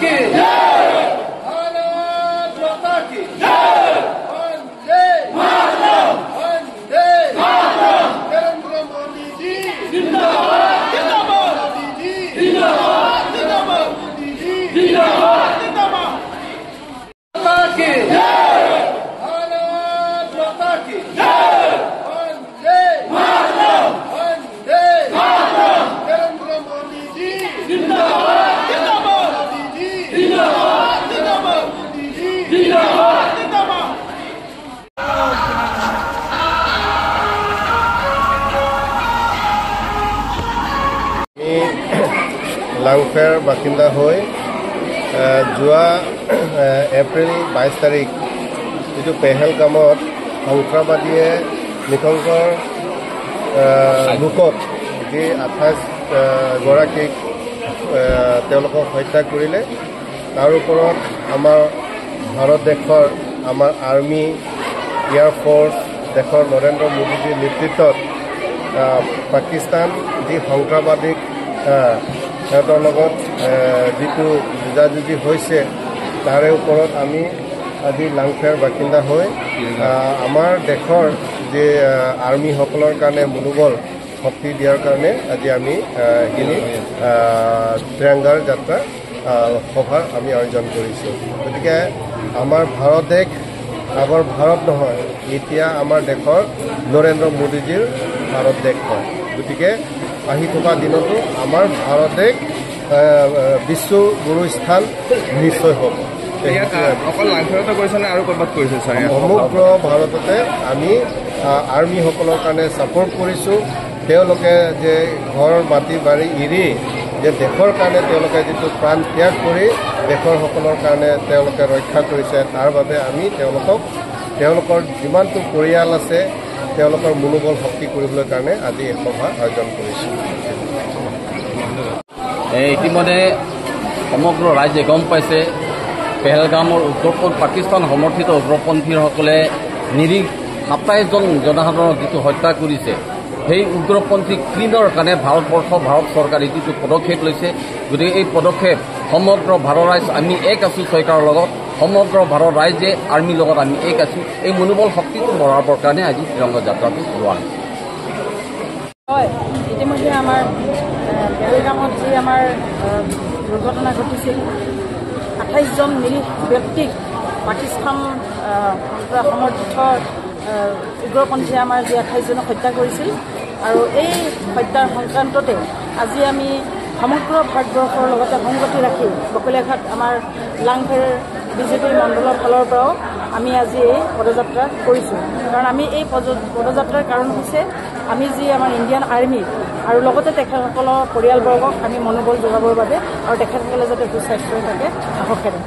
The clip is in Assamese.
की भारत माता की वंदे मातरम वंदे मातरम नरेंद्र मोदी जी जिंदाबाद जिंदाबाद मोदी जी जिंदाबाद जिंदाबाद मोदी जी जिंदाबाद जिंदाबाद माता की भारत माता की वंदे मातरम वंदे मातरम नरेंद्र मोदी जी जिंदाबाद जिंदाबाद मोदी जी जिंदाबाद जिंदाबाद मोदी जी जिंदाबाद जिंदाबाद লাংফেৰ বাসিন্দা হৈ যোৱা এপ্ৰিল 22 তাৰিখ যিটো পেহেলগামত সন্ত্ৰাসবাদীয়ে নিশংকৰ লোকক যি 28 গৰাকীক তেওঁলোকক হত্যা কৰিলে তাৰ ওপৰত আমাৰ ভাৰত দেশৰ আমাৰ আৰ্মি এয়াৰফ'ৰ্চ দেশৰ নৰেন্দ্ৰ মোদীজীৰ নেতৃত্বত পাকিস্তান যি সন্ত্ৰাসবাদীক সিহঁতৰ লগত যিটো যুঁজাযুঁজি হৈছে তাৰে ওপৰত আমি আজি লাংফেৰ বাসিন্দা হৈ আমাৰ দেশৰ যে আৰ্মিসকলৰ কাৰণে মনোবল শক্তি দিয়াৰ কাৰণে আজি আমি এইখিনি ত্ৰিৰংগাৰ যাত্ৰা সভা আমি আয়োজন কৰিছোঁ। গতিকে আমাৰ ভাৰত দেশ আগৰ ভাৰত নহয়, এতিয়া আমাৰ দেশৰ নৰেন্দ্ৰ মোদীজীৰ ভাৰত দেশ হয়। গতিকে আহি থকা দিনতো আমাৰ ভাৰত দেশ বিশ্ব গুৰু স্থান নিশ্চয় হ'ব। অকল লাংফেৰতে কৰিছে নে আৰু ক'ৰবাত কৰিছে ছাৰ? সমগ্ৰ ভাৰততে আমি আৰ্মিসকলৰ কাৰণে ছাপৰ্ট কৰিছোঁ। তেওঁলোকে যে ঘৰ মাটি বাৰী এৰি যে দেশৰ কাৰণে তেওঁলোকে যিটো প্ৰাণ ত্যাগ কৰি দেশৰ সকলৰ কাৰণে তেওঁলোকে ৰক্ষা কৰিছে, তাৰ বাবে আমি তেওঁলোকৰ যিমানটো পৰিয়াল আছে তেওঁলোকৰ মনোবল শক্তি কৰিবলৈ কাৰণে আজি এই সভা আয়োজন কৰিছোঁ। ইতিমধ্যে সমগ্ৰ ৰাজ্যে গম পাইছে পেহেলগামৰ পাকিস্তান সমৰ্থিত উগ্ৰপন্থীসকলে নিৰীহ 27 জন জনসাধাৰণক যিটো হত্যা কৰিছে, সেই উগ্ৰপন্থী ক্লীনৰ কাৰণে ভাৰত চৰকাৰে যিটো পদক্ষেপ লৈছে, গতিকে এই পদক্ষেপ সমগ্ৰ ভাৰত ৰাইজ আমি এক আছোঁ চৰকাৰৰ লগত, সমগ্ৰ ভাৰত ৰাইজে আৰ্মিৰ লগত আমি এক আছোঁ। এই মনোবল শক্তিটো বঢ়াবৰ কাৰণে আজি ত্ৰিৰংগা যাত্ৰাটো লোৱা হয়। ইতিমধ্যে আমাৰ পেহেলগামত যি আমাৰ দুৰ্ঘটনা ঘটিছিল, 28 জন নিৰীহ ব্যক্তিক পাকিস্তান সমৰ্থিত উগ্ৰপন্থীয়ে আমাৰ যি 28 জনক হত্যা কৰিছিল, আৰু এই হত্যাৰ সংক্ৰান্ততে আজি আমি সমগ্ৰ ভাৰতবৰ্ষৰ লগতে সংগতি ৰাখি বকলীয়াঘাট আমাৰ লাংফেৰ বিজেপি মণ্ডলৰ ফালৰ পৰাও আমি আজি এই পদযাত্ৰা কৰিছোঁ। কাৰণ আমি এই পদযাত্ৰাৰ কাৰণ হৈছে আমি যি আমাৰ ইণ্ডিয়ান আৰ্মি আৰু লগতে তেখেতসকলৰ পৰিয়ালবৰ্গক আমি মনোবল যোগাবৰ বাবে, আৰু তেখেতসকলে যাতে সুস্বাস্থ্য থাকে সাহসেৰে।